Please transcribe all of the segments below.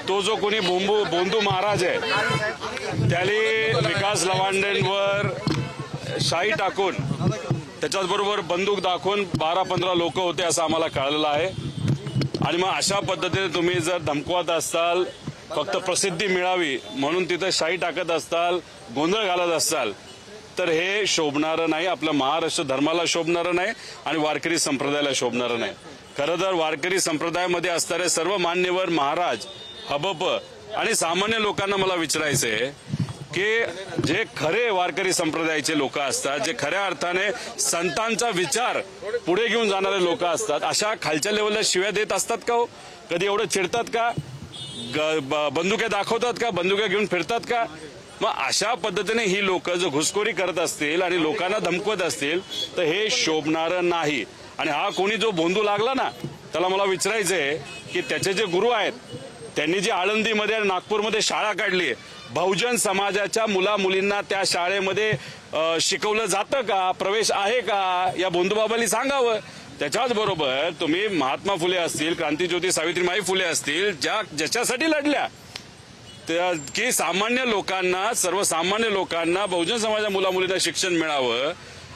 तो जो कोणी बोंधू महाराज आहे त्याने विकास लवांडेंवर शाई टाकून त्याच्याबरोबर बंदूक दाखवून 12-15 लोक होते असं आम्हाला कळलेलं आहे। आणि मग अशा पद्धतीने तुम्ही जर धमकवत असाल, फक्त प्रसिद्धी मिळावी म्हणून तिथे शाई टाकत असाल, गोंधळ घालत असाल, तर हे शोभणारं नाही, आपल्या महाराष्ट्र धर्माला शोभणारं नाही आणि वारकरी संप्रदायाला शोभणारं नाही। खरं तर वारकरी संप्रदायामध्ये असणारे सर्व मान्यवर महाराज, हबप आणि सामान्य लोकांना मला विचारायचंय की जे खरे वारकरी संप्रदायाचे लोक असतात, जे खऱ्या अर्थाने संतांचा विचार पुढे घेऊन जाणारे लोक असतात, अशा खालच्या लेवलला शिव्या देत असतात का हो? कधी एवढं चिडतात का? बंदुक्या दाखवतात का? बंदुक्या घेऊन फिरतात का? मग अशा पद्धतीने ही लोक जर घुसखोरी करत असतील आणि लोकांना धमकवत असतील तर हे शोभणारं नाही। आणि हा कोणी जो बोंधू लागला ना, त्याला मला विचारायचंय की त्याचे जे गुरु आहेत त्यांनी जी आळंदीमध्ये आणि नागपूरमध्ये शाळा काढली, बहुजन समाजाच्या मुला मुलींना त्या शाळेमध्ये शिकवलं जातं का? प्रवेश आहे का? या बोंधूबाबांनी सांगावं। त्याच्याच बरोबर तुम्ही महात्मा फुले असतील, क्रांतीज्योती सावित्रीबाई फुले असतील, ज्याच्यासाठी लढल्या की सामान्य लोकांना, सर्वसामान्य लोकांना, बहुजन समाजाच्या मुला मुलींना शिक्षण मिळावं,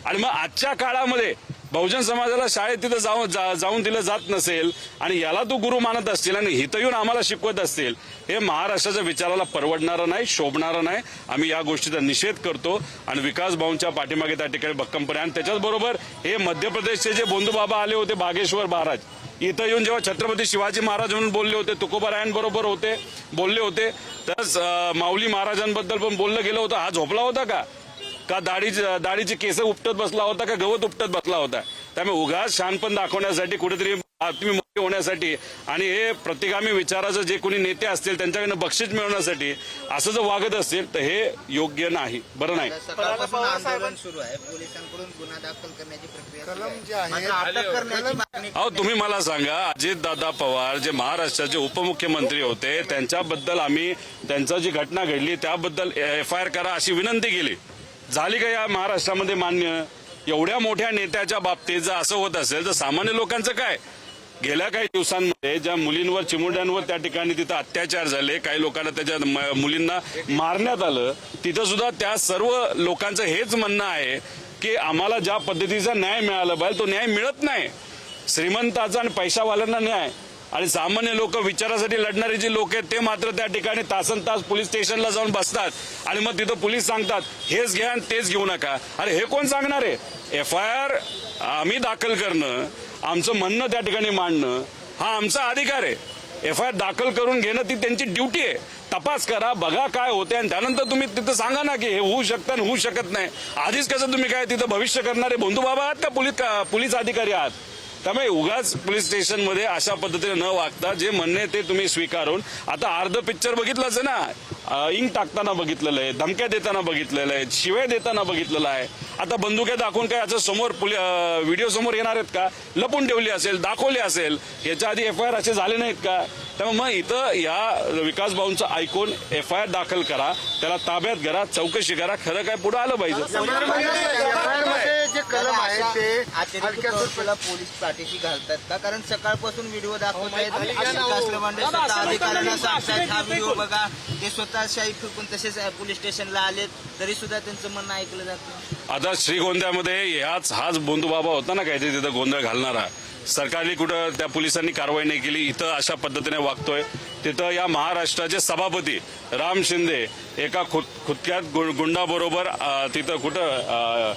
आणि मग आजच्या काळामध्ये बहुजन समाजाला शाळेत तिथं जाऊन दिलं जात नसेल आणि याला तू गुरु मानत असतील आणि इथं येऊन आम्हाला शिकवत असतील, हे महाराष्ट्राच्या विचाराला परवडणारं नाही, शोभणारं नाही। आम्ही या गोष्टीचा निषेध करतो आणि विकास भाऊंच्या पाठीमागे त्या ठिकाणी भक्कमपणे, आणि त्याच्याचबरोबर हे मध्य प्रदेशचे जे बोंधूबाबा आले होते, बागेश्वर महाराज, इथं येऊन जेव्हा छत्रपती शिवाजी महाराज म्हणून बोलले होते, तुकोबारायांबरोबर बोलले होते, तर माऊली महाराजांबद्दल पण बोललं गेलं होतं। हा झोपला होता का दाढीची केस उपटत बसला होता का गवत उपटत बसला होता? त्यामुळे उगाच शहाणपण दाखवण्यासाठी, कुठेतरी आत्मविमोही होण्यासाठी आणि हे प्रतिगामी विचाराचं जे कोणी नेते असतील त्यांच्याकडनं बक्षीस मिळवण्यासाठी असं जर वागत असतील तर हे योग्य नाही, बरं नाही। आंदोलन सुरू आहे, पोलिसांकडून गुन्हा दाखल करण्याची प्रक्रिया। अहो तुम्ही मला सांगा, अजितदादा पवार जे महाराष्ट्राचे उपमुख्यमंत्री होते त्यांच्याबद्दल आम्ही, त्यांचा जी घटना घडली त्याबद्दल FIR करा अशी विनंती केली, झाली का या महाराष्ट्रामध्ये मान्य? एवढ्या मोठ्या नेत्याच्या बाबतीत जर असं होत असेल तर सामान्य लोकांचं काय? गेल्या काही दिवसांमध्ये ज्या मुलींवर, चिमुरड्यांवर त्या ठिकाणी तिथं अत्याचार झाले, काही लोकांना त्याच्या मुलींना मारण्यात आलं, तिथं सुद्धा त्या सर्व लोकांचं हेच म्हणणं आहे की आम्हाला ज्या पद्धतीचा न्याय मिळाला पाहिजे तो न्याय मिळत नाही। श्रीमंताचा आणि पैशावाल्यांना न्याय आणि सामान्य लोक, विचारासाठी लढणारे जे लोक आहेत ते मात्र त्या ठिकाणी तासनतास पोलीस स्टेशनला जाऊन बसतात आणि मग तिथं पोलीस सांगतात हेच घ्या आणि तेच घेऊ नका। अरे हे कोण सांगणार आहे? FIR आम्ही दाखल करणं, आमचं म्हणणं त्या ठिकाणी मांडणं हा आमचा अधिकार आहे। FIR दाखल करून घेणं ती त्यांची ड्युटी आहे। तपास करा, बघा काय होते आणि त्यानंतर तुम्ही तिथं सांगा ना की हे होऊ शकतं आणि होऊ शकत नाही। आधीच कसं तुम्ही काय तिथं भविष्य करणारे बोंधूबाबा आहात का पोलीस अधिकारी आहात? त्यामुळे उगाच पोलीस स्टेशनमध्ये अशा पद्धतीने न वागता जे म्हणणे ते तुम्ही स्वीकारून, आता अर्ध पिक्चर बघितलंच ना, इंक टाकताना बघितलेलं आहे, धमक्या देताना बघितलेलं आहे, शिव्या देताना बघितलेलं आहे, आता बंदुक्या दाखवून काय याचं समोर व्हिडिओ समोर येणार आहेत का? लपून ठेवली असेल, दाखवली असेल, याच्या आधी FIR असे झाले नाहीत का? त्यामुळे मग इथं या विकास भाऊंचं ऐकून FIR दाखल करा, त्याला ताब्यात घरा, चौकशी करा, खरं काय पुढे आलं पाहिजे। जे कलम आहे ते पोलीस पाठीशी घालतात का? कारण सकाळपासून व्हिडिओ दाखवत आहेत, अधिकाऱ्यांना सांगतात हा व्हिडिओ बघा, ते स्वतः शाही फिरकून तसेच पोलीस स्टेशनला आलेत तरी सुद्धा त्यांचं म्हणणं ऐकलं जात नाही। आता श्रीगोंद्यामध्ये हाच बोंधूबाबा होता ना काहीतरी तिथं गोंधळ घालणारा, सरकारने कुठं त्या पोलिसांनी कारवाई नाही केली, इथं अशा पद्धतीने वागतोय। तिथं या महाराष्ट्राचे सभापती राम शिंदे एका खुदक्यात गुंडाबरोबर तिथं कुठं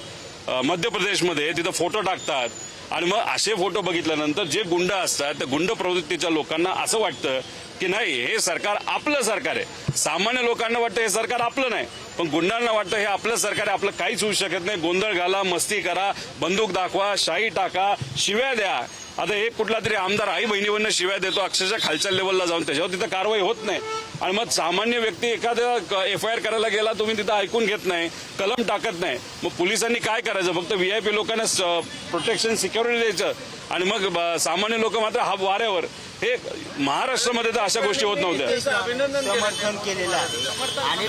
मध्य प्रदेशमध्ये तिथं फोटो टाकतात आणि मग असे फोटो बघितल्यानंतर जे गुंड असतात त्या गुंड प्रवृत्तीच्या लोकांना असं वाटतं की नाही हे सरकार आपलं सरकार आहे। सामान्य लोकांना वाटतं हे सरकार आपलं नाही, पण गुंडांना वाटतं हे आपलं सरकार आहे, आपलं काहीच होऊ शकत नाही। गोंधळ घाला, मस्ती करा, बंदूक दाखवा, शाई टाका, शिव्या द्या। आता एक कुठला तरी आमदार आई बहिणीवरनं शिव्या देतो अक्षरशः खालच्या लेवलला जाऊन, त्याच्यावर तिथं कारवाई होत नाही आणि मग सामान्य व्यक्ती एखाद्या FIR करायला गेला, तुम्ही तिथं ऐकून घेत नाही, कलम टाकत नाही, मग पोलिसांनी काय करायचं? फक्त VIP लोकांना प्रोटेक्शन, सिक्युरिटी द्यायचं आणि मग सामान्य लोक मात्र वाऱ्यावर। हे महाराष्ट्रामध्ये तर अशा गोष्टी होत नव्हत्या. समर्थन केलेलं आहे आणि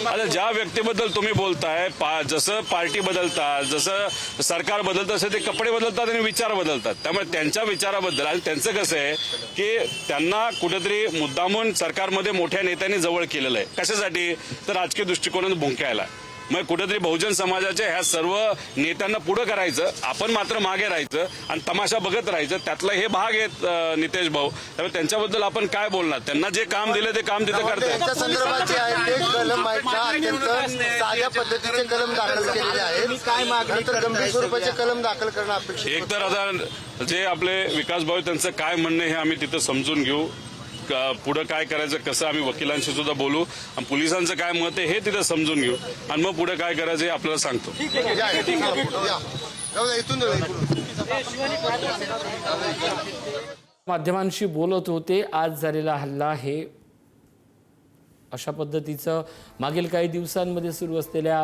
आता ज्या व्यक्तीबद्दल तुम्ही बोलताय, जसं पार्टी बदलतात, जसं सरकार बदलतं, तसं ते कपडे बदलतात आणि विचार बदलतात. त्यामुळे त्यांच्या विचाराबद्दल आणि त्यांचं कसं आहे की त्यांना कुठेतरी मुद्दामून सरकारमध्ये मोठ्या नेत्यांनी जवळ केलेलं आहे. कशासाठी? तर राजकीय दृष्टिकोनातून भुंकायला. मग कुठेतरी बहुजन समाजाच्या ह्या सर्व नेत्यांना पुढं करायचं, आपण मात्र मागे राहायचं आणि तमाशा बघत राहायचं. त्यातला हे भाग आहेत नितेश भाऊ. त्यामुळे त्यांच्याबद्दल आपण काय बोलणार? त्यांना जे काम दिलं ते काम तिथं करतात. त्यांच्या संदर्भात जे आहे ते कलम आहेत ना, अत्यंत साध्या पद्धतीचे कलम दाखल केलेले आहेत. काय मागणी नंतर गंभीर स्वरूपाचे कलम दाखल करणं अपेक्षित एक तर आता जे आपले विकास भाऊ त्यांचं काय म्हणणं हे आम्ही तिथं समजून घेऊ. पुढं काय करायचं, कसं आम्ही वकिलांशी सुद्धा बोलू आणि पोलिसांचं काय मत आहे हे तिथं समजून घेऊ आणि मग पुढे काय करायचं हे आपल्याला सांगतो. माध्यमांशी बोलत होते. आज झालेला हल्ला हे अशा पद्धतीचं मागील काही दिवसांमध्ये सुरू असलेल्या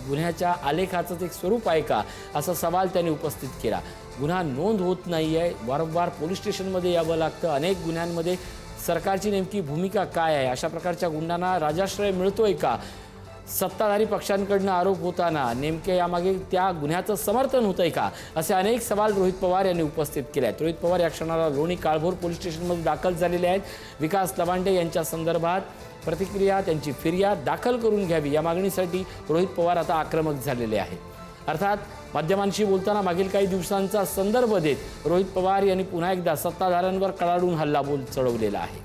गुन्ह्याच्या आलेखाचंच एक स्वरूप आहे का, असा सवाल त्यांनी उपस्थित केला. गुन्हा नोंद होत नाही आहे, वारंवार पोलीस स्टेशनमध्ये यावं लागतं. अनेक गुन्ह्यांमध्ये सरकारची नेमकी भूमिका काय आहे? अशा प्रकारच्या गुन्ह्यांना राजाश्रय मिळतोय का? सत्ताधारी पक्षांकडनं आरोप होताना नेमके यामागे त्या गुन्ह्याचं समर्थन होतंय का? असे अनेक सवाल रोहित पवार यांनी उपस्थित केले आहेत. रोहित पवार या क्षणाला लोणी काळभोर पोलीस स्टेशनमध्ये दाखल झालेले आहेत. विकास लवांडे यांच्या संदर्भात प्रतिक्रिया, त्यांची फिर्याद दाखल करून घ्यावी या मागणीसाठी रोहित पवार आता आक्रमक झालेले आहेत. अर्थात माध्यमांशी बोलताना मागील काही दिवसांचा संदर्भ देत रोहित पवार यांनी पुन्हा एकदा सत्ताधाऱ्यांवर कडाडून हल्लाबोल चढवलेला आहे.